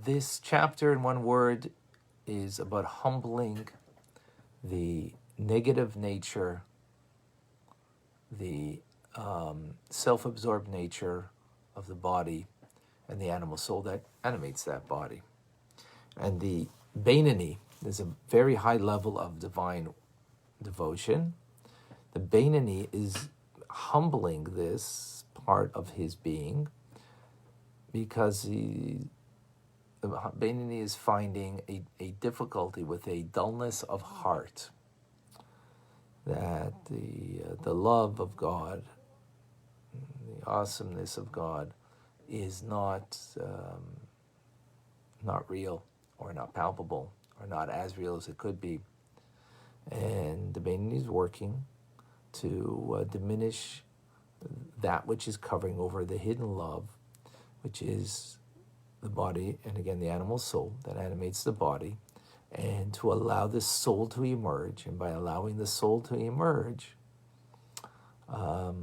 This chapter, in one word, is about humbling the negative nature, the self-absorbed nature of the body and the animal soul that animates that body. And the Beinoni is a very high level of divine devotion. The Beinoni is humbling this part of his being because the Beinoni is finding a difficulty with a dullness of heart, that the love of God, the awesomeness of God, is not real, or not palpable, or not as real as it could be. And the Beinoni is working to diminish that which is covering over the hidden love, which is the body, and again the animal soul that animates the body, and to allow this soul to emerge. And by allowing the soul to emerge, the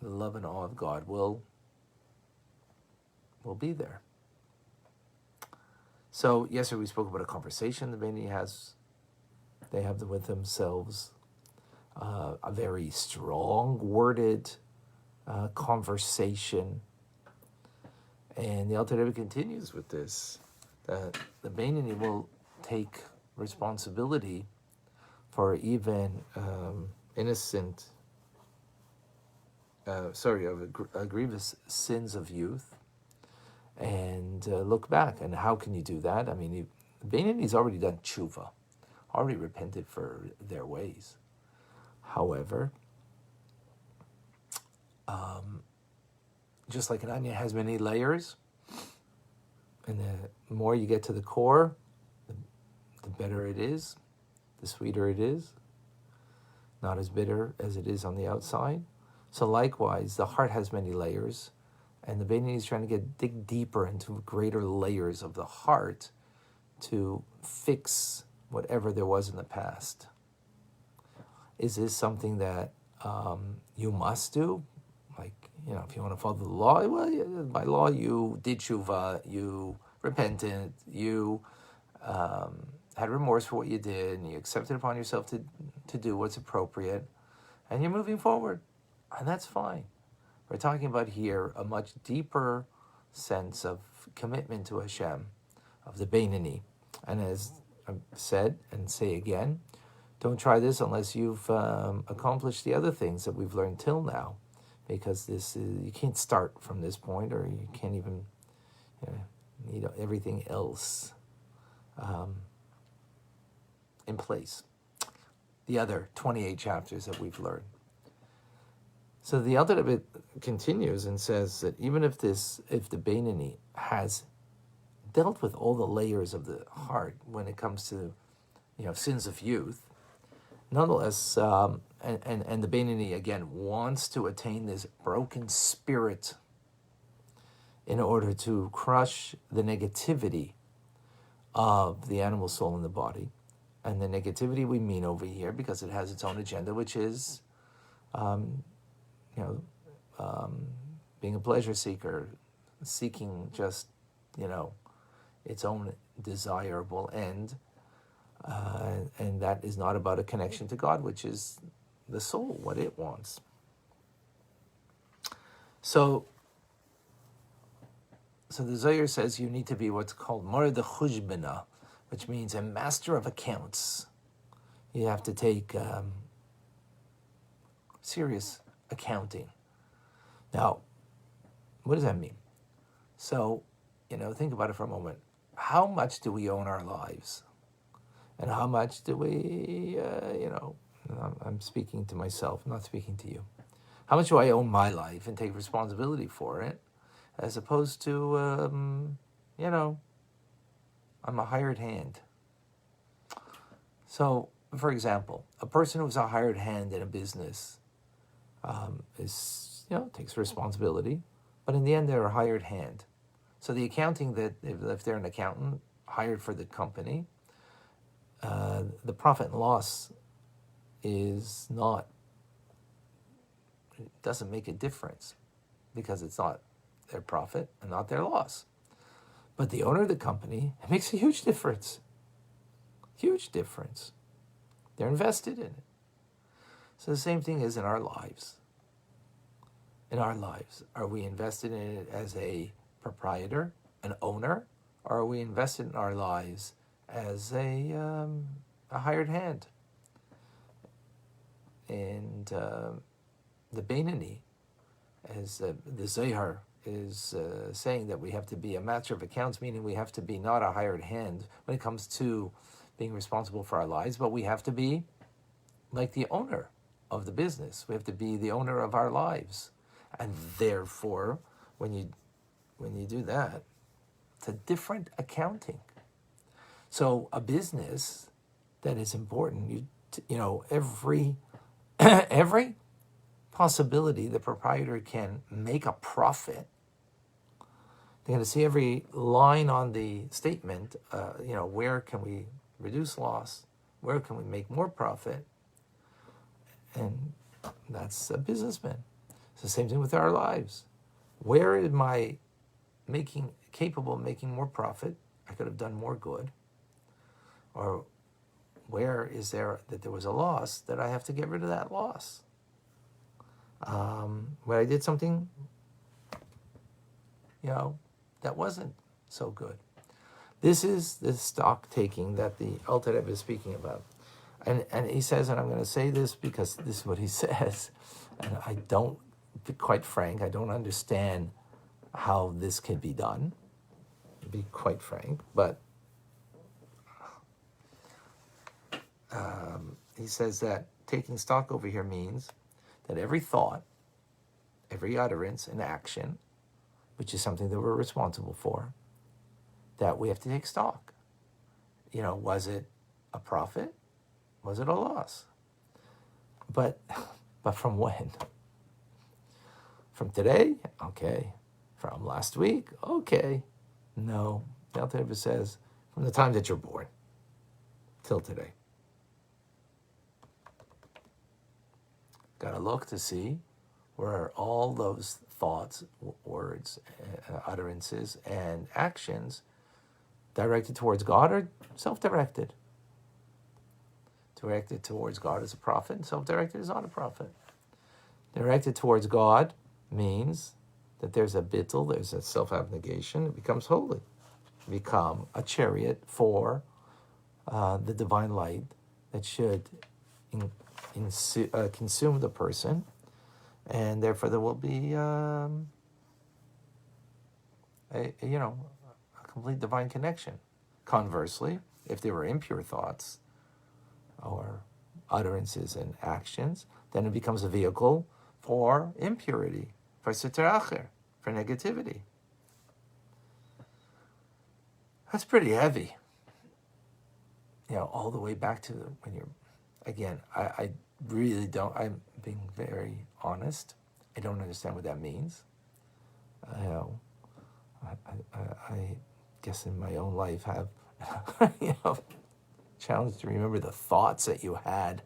love and awe of God will be there. So yesterday we spoke about a conversation the Beinoni has. They have with themselves a very strong worded conversation. And the Alter Rebbe continues with this, that the Beinoni will take responsibility for even grievous sins of youth, and look back. And how can you do that? I mean, the Beinoni's already done tshuva, already repented for their ways. However, just like an onion has many layers, and the more you get to the core, the better it is, the sweeter it is, not as bitter as it is on the outside. So likewise, the heart has many layers, and the Beinoni is trying to dig deeper into greater layers of the heart to fix whatever there was in the past. Is this something that you must do? Like, if you want to follow the law, well, by law you did tshuva, you repented, you had remorse for what you did, and you accepted upon yourself to do what's appropriate, and you're moving forward, and that's fine. We're talking about here a much deeper sense of commitment to Hashem, of the Beinoni. And as I've said and say again, don't try this unless you've accomplished the other things that we've learned till now, because you can't start from this point, or you can't even need everything else in place. The other 28 chapters that we've learned. So the Alter Rebbe continues and says that even if the Beinoni has dealt with all the layers of the heart when it comes to sins of youth, nonetheless, and the Beinoni again wants to attain this broken spirit in order to crush the negativity of the animal soul in the body. And the negativity we mean over here, because it has its own agenda, which is being a pleasure seeker, seeking just its own desirable end, and that is not about a connection to God, which is the soul, what it wants. So the Zohar says you need to be what's called Mored Chujbana, which means a master of accounts. You have to take serious accounting. Now, what does that mean? So, think about it for a moment. How much do we own our lives? And how much do we, I'm speaking to myself, I'm not speaking to you. How much do I own my life and take responsibility for it, as opposed to, I'm a hired hand. So, for example, a person who's a hired hand in a business takes responsibility, but in the end they're a hired hand. So the accounting that, if they're an accountant hired for the company, the profit and loss doesn't make a difference, because it's not their profit and not their loss. But the owner of the company, it makes a huge difference. Huge difference. They're invested in it. So the same thing is in our lives. In our lives, are we invested in it as a proprietor, an owner, or are we invested in our lives as a hired hand? And the Beinoni, as the Zohar is saying, that we have to be a master of accounts, meaning we have to be not a hired hand when it comes to being responsible for our lives, but we have to be like the owner of the business. We have to be the owner of our lives. And therefore, when you do that, it's a different accounting. So a business that is important, every every possibility the proprietor can make a profit. They're going to see every line on the statement. Where can we reduce loss? Where can we make more profit? And that's a businessman. It's the same thing with our lives. Where am I capable of making more profit? I could have done more good. Or where is there that there was a loss that I have to get rid of that loss? When I did something, that wasn't so good. This is the stock taking that the Alter Rebbe is speaking about. And he says, and I'm going to say this because this is what he says, and I don't, to be quite frank, I don't understand how this can be done, to be quite frank, but he says that taking stock over here means that every thought, every utterance and action, which is something that we're responsible for, that we have to take stock. Was it a profit? Was it a loss? But from when? From today? Okay. From last week? Okay. No. The Alter Rebbe says, from the time that you're born till today. Got to look to see where all those thoughts, words, utterances, and actions directed towards God or self-directed. Directed towards God is a profit, and self-directed is not a profit. Directed towards God means that there's a bittul, there's a self-abnegation, it becomes holy. Become a chariot for the divine light that should consume the person, and therefore there will be a complete divine connection. Conversely, if there were impure thoughts or utterances and actions, then it becomes a vehicle for impurity, for sitra acher, for negativity. That's pretty heavy. All the way back to when you're, again, I really don't, I'm being very honest, I don't understand what that means. I guess in my own life have, challenged to remember the thoughts that you had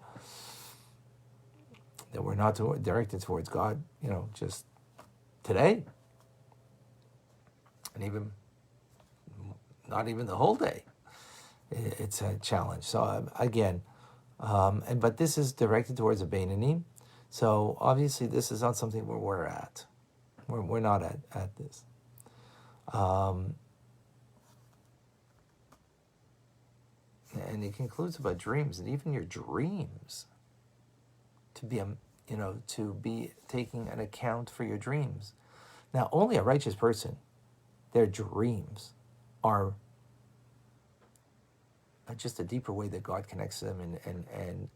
that were not directed towards God, just today. And even, not even the whole day. It's a challenge. So again, but this is directed towards a Beinoni. So obviously this is not something where we're at. We're not at this. And he concludes about dreams, and even your dreams, to be taking an account for your dreams. Now, only a righteous person, their dreams are just a deeper way that God connects to them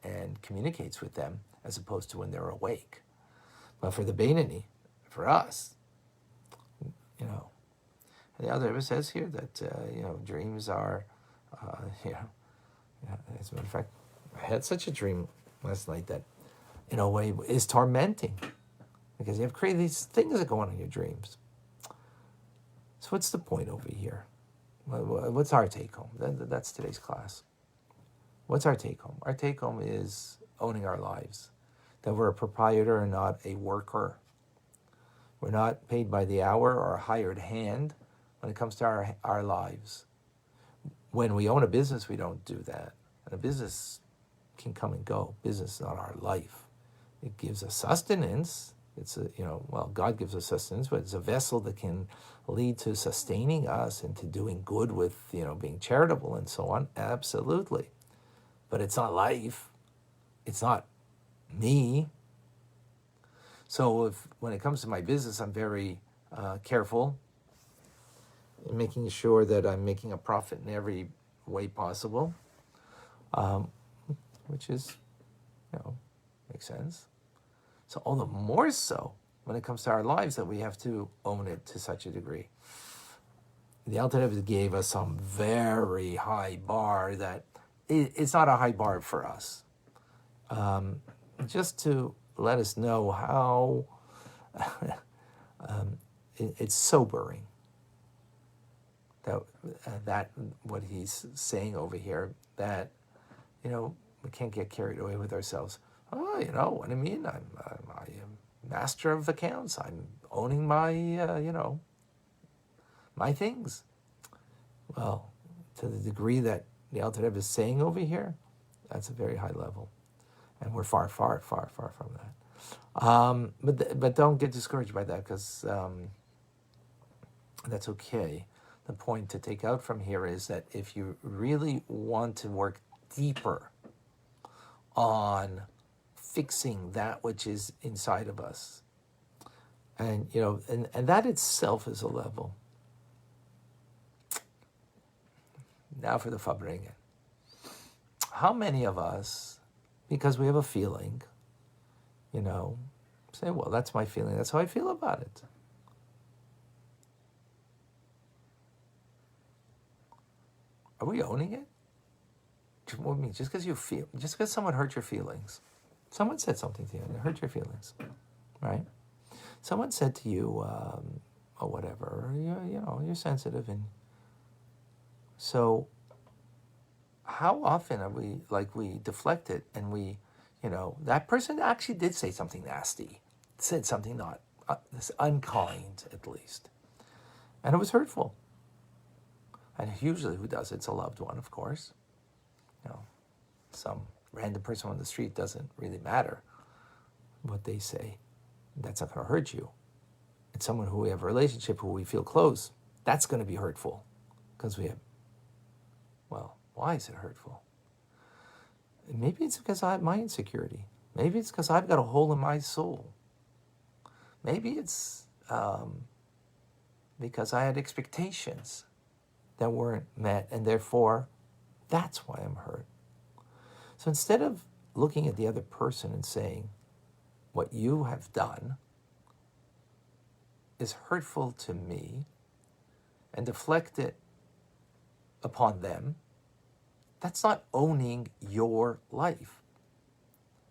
and communicates with them, as opposed to when they're awake. But for the Beinoni, for us, the other Rebbe says here that dreams are, as a matter of fact, I had such a dream last night that, in a way, is tormenting, because you have crazy these things that go on in your dreams. So what's the point over here? What's our take home? That's today's class. What's our take home? Our take home is owning our lives, that we're a proprietor and not a worker. We're not paid by the hour or a hired hand, when it comes to our lives. When we own a business, we don't do that. And a business can come and go. Business is not our life. It gives us sustenance. It's God gives us sustenance, but it's a vessel that can lead to sustaining us and to doing good with, being charitable and so on. Absolutely. But it's not life. It's not me. So when it comes to my business, I'm very careful in making sure that I'm making a profit in every way possible, which is, makes sense. So all the more so when it comes to our lives that we have to own it to such a degree. The Alter Rebbe gave us some very high bar that it's not a high bar for us. Just to let us know how it's sobering that what he's saying over here, that we can't get carried away with ourselves. Oh, what I mean? I am master of accounts. I'm owning my my things. Well, to the degree that the Alter Rebbe is saying over here, that's a very high level, and we're far, far, far, far from that. But don't get discouraged by that, because that's okay. The point to take out from here is that if you really want to work deeper on fixing that which is inside of us, and and that itself is a level. Now for the Fabringen. How many of us, because we have a feeling, say, well, that's my feeling, that's how I feel about it. Are we owning it? What I mean, just because someone hurt your feelings, someone said something to you and it hurt your feelings, right? Someone said to you, or whatever, you're sensitive, and so how often are we deflect it, and we, that person actually did say something nasty, said something not this unkind at least, and it was hurtful. And usually who does it? It's a loved one, of course. Some random person on the street, doesn't really matter what they say. That's not going to hurt you. It's someone who we have a relationship, who we feel close. That's going to be hurtful, because we have, why is it hurtful? Maybe it's because I have my insecurity. Maybe it's because I've got a hole in my soul. Maybe it's because I had expectations that weren't met, and therefore that's why I'm hurt. So instead of looking at the other person and saying, what you have done is hurtful to me, and deflect it upon them, that's not owning your life.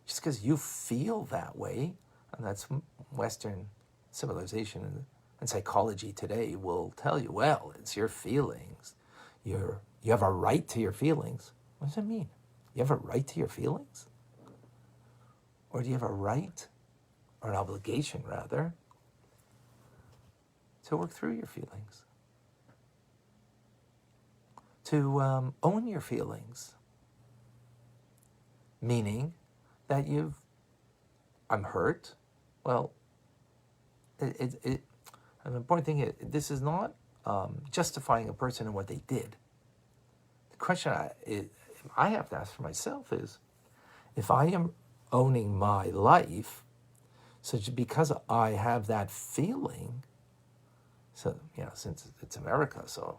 Just because you feel that way, and that's Western civilization and psychology today will tell you, well, it's your feelings. You have a right to your feelings. What does that mean? You have a right to your feelings? Or do you have a right, or an obligation rather, to work through your feelings? To own your feelings. Meaning that I'm hurt. Well, an important thing is, this is not justifying a person and what they did. The question I have to ask for myself is, if I am owning my life, such because I have that feeling, so, since it's America, so,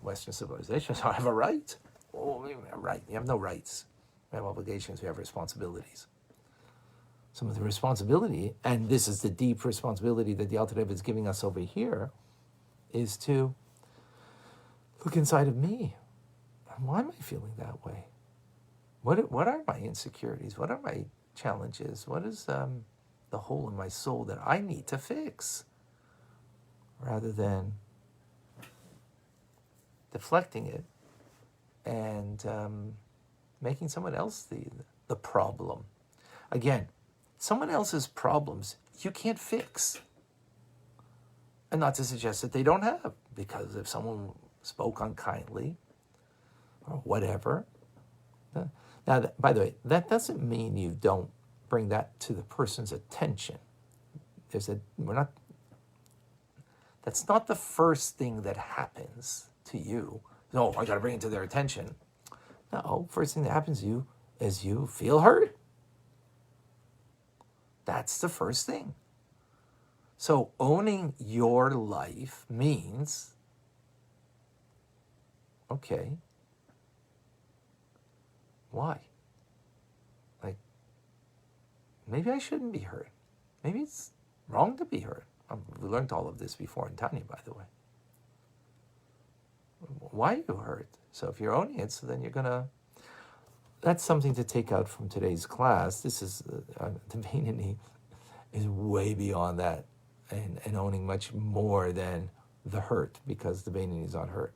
Western civilization, so I have a right. Oh, we have a right. You have no rights. We have obligations, we have responsibilities. Some of the responsibility, and this is the deep responsibility that the Alter Rebbe is giving us over here, is to look inside of me. Why am I feeling that way? What are my insecurities? What are my challenges? What is the hole in my soul that I need to fix? Rather than deflecting it and making someone else the problem. Again, someone else's problems you can't fix. And not to suggest that they don't have, because if someone spoke unkindly or whatever. Now, by the way, that doesn't mean you don't bring that to the person's attention. That's not the first thing that happens to you. No, I got to bring it to their attention. No, first thing that happens to you is you feel hurt. That's the first thing. So owning your life means, okay, why? Like, maybe I shouldn't be hurt. Maybe it's wrong to be hurt. We learned all of this before in Tanya, by the way. Why are you hurt? So if you're owning it, so then you're going to... That's something to take out from today's class. This is, the vanity is way beyond that, and owning much more than the hurt, because the vanity is not hurt.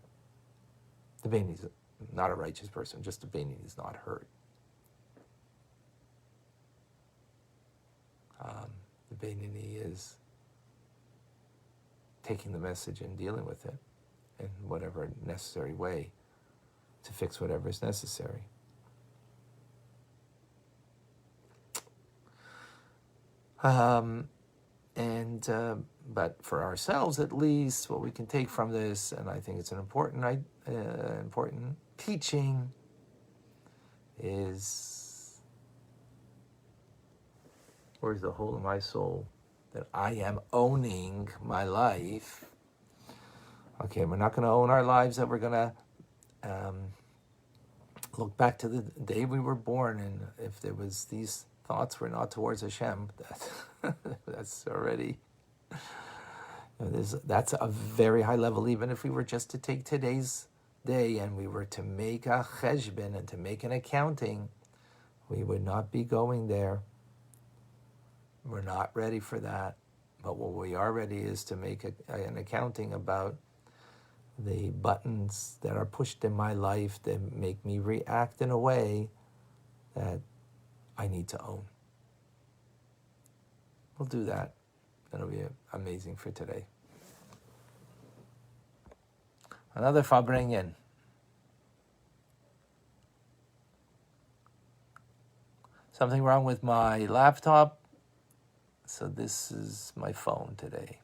The vanity is not a righteous person, just the vanity is not hurt. The vanity is taking the message and dealing with it in whatever necessary way to fix whatever is necessary. But for ourselves, at least, what we can take from this, and I think it's an important teaching, is, where's the whole of my soul? That I am owning my life. Okay, we're not going to own our lives, that we're going to look back to the day we were born, and if there was these thoughts were not towards Hashem, that's already, that's a very high level. Even if we were just to take today's day and we were to make a cheshbon and to make an accounting, we would not be going there. We're not ready for that. But what we are ready is to make an accounting about the buttons that are pushed in my life that make me react in a way that I need to own. We'll do that. That'll be amazing for today. Another Fabringen. Something wrong with my laptop, so this is my phone today.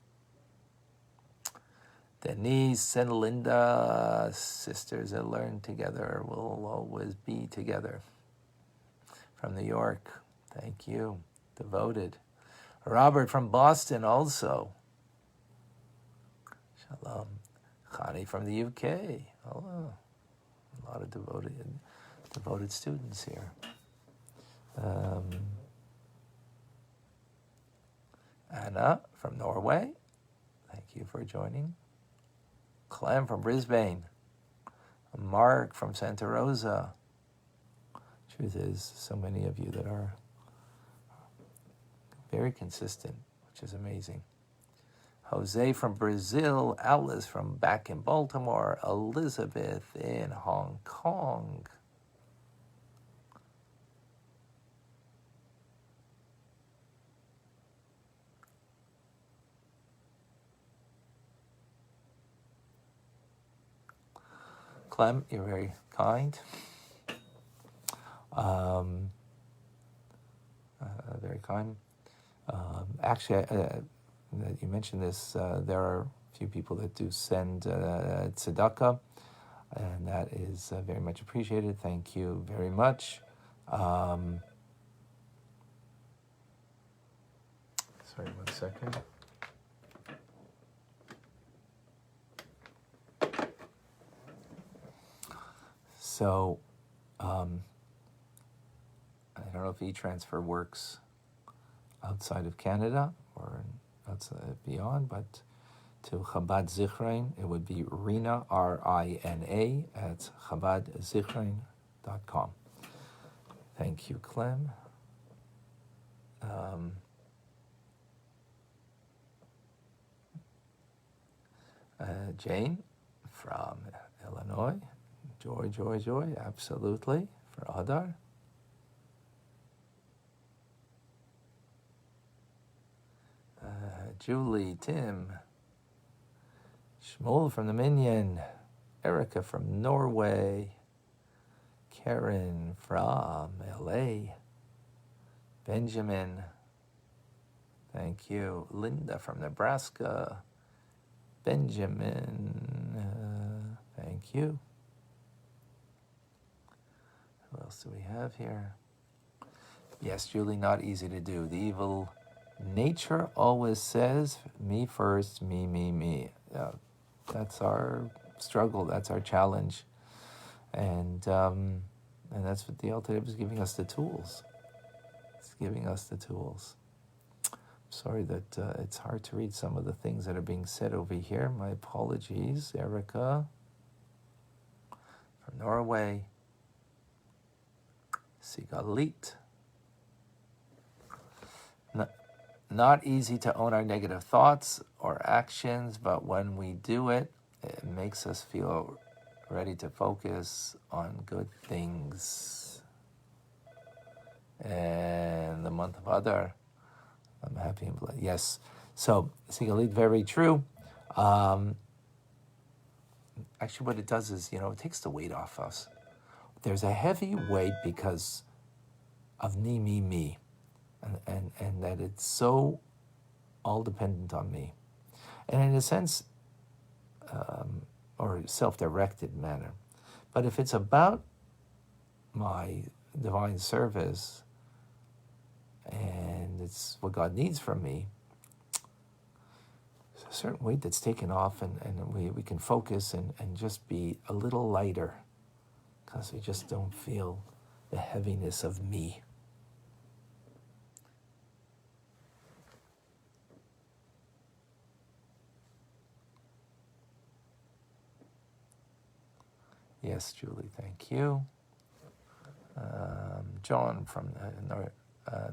Denise and Linda, sisters that learn together, will always be together. From New York, thank you, devoted. Robert from Boston also. Shalom. Khani from the UK. Hello. A lot of devoted students here. Anna from Norway. Thank you for joining. Clem from Brisbane. Mark from Santa Rosa. Truth is, so many of you that are very consistent, which is amazing. Jose from Brazil, Alice from back in Baltimore, Elizabeth in Hong Kong. Clem, you're very kind. Very kind. Actually, you mentioned this. There are a few people that do send tzedakah, and that is very much appreciated. Thank you very much. Sorry, 1 second. So, I don't know if e-transfer works outside of Canada or outside beyond, but to Chabad Zichron, it would be Rina, R-I-N-A, at chabadzichrone.com. Thank you, Clem. Jane from Illinois. Joy, absolutely, for Adar. Julie, Tim, Shmuel from the Minyan, Erica from Norway, Karen from LA, Benjamin, thank you, Linda from Nebraska, Benjamin, thank you. Who else do we have here? Yes, Julie, not easy to do. The evil nature always says, me first, me. That's our struggle, that's our challenge. And that's what the Alter Rebbe is giving us the tools. It's giving us the tools. I'm sorry that it's hard to read some of the things that are being said over here. My apologies, Erica from Norway, Sigalit. Not easy to own our negative thoughts or actions, but when we do it, it makes us feel ready to focus on good things. And the month of Adar, I'm happy and blessed. Yes. So, Sigalit, very true. Actually, what it does is, it takes the weight off us. There's a heavy weight because of me. And that it's so all dependent on me. And in a sense, or self-directed manner. But if it's about my divine service and it's what God needs from me, there's a certain weight that's taken off and we can focus and just be a little lighter because we just don't feel the heaviness of me. Yes, Julie, thank you. John from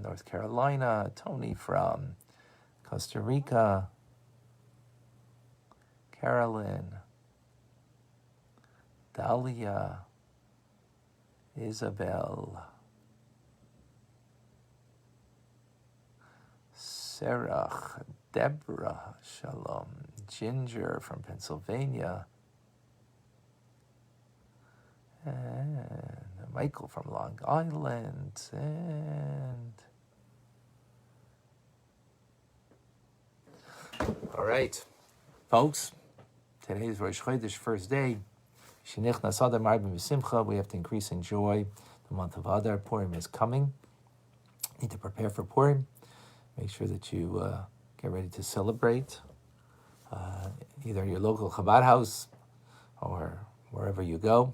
North Carolina, Tony from Costa Rica, Carolyn, Dahlia, Isabel, Serach, Deborah, Shalom, Ginger from Pennsylvania, and Michael from Long Island, and all right, folks, today is Rosh Chodesh, first day. We have to increase in joy. The month of Adar, Purim is coming. Need to prepare for Purim. Make sure that you get ready to celebrate, either your local Chabad house or wherever you go.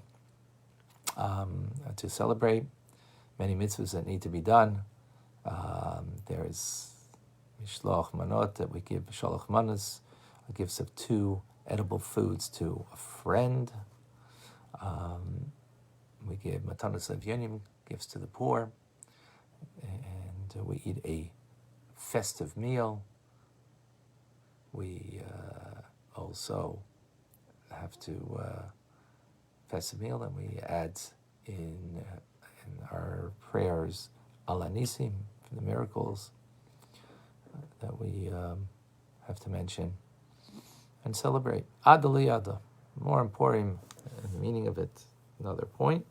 To celebrate many mitzvahs that need to be done. There's mishloach manot that we give shalach manas, gifts of 2 edible foods to a friend. We give matanos levyonim, gifts to the poor, and we eat a festive meal. We also have to festive meal, and we add in our prayers Ala Nisim for the miracles that we have to mention and celebrate. Ad Aliyada, more important, the meaning of it, another point,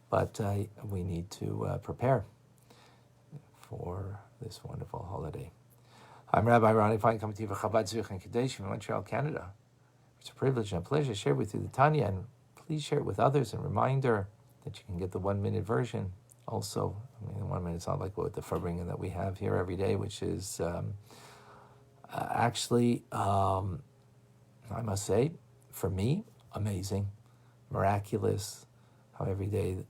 but we need to prepare for this wonderful holiday. I'm Rabbi Ronnie Fine, coming to you from Chabad Zurich and Kadesh in Montreal, Canada. It's a privilege and a pleasure to share with you the Tanya, and please share it with others. And reminder that you can get the 1-minute version. Also, 1 minute's not like what the Farbringen that we have here every day, which is actually, I must say, for me, amazing, miraculous. How every day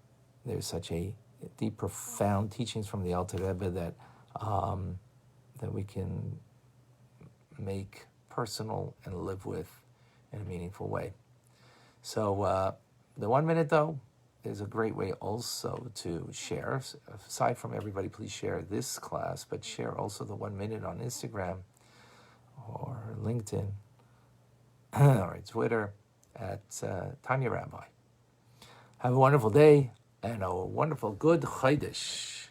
there's such a deep, profound teachings from the Alter Rebbe that that we can make personal and live with in a meaningful way. So the 1 minute, though, is a great way also to share. Aside from everybody, please share this class, but share also the 1 minute on Instagram or LinkedIn or Twitter at Tanya Rabbi. Have a wonderful day and a wonderful good Chodesh.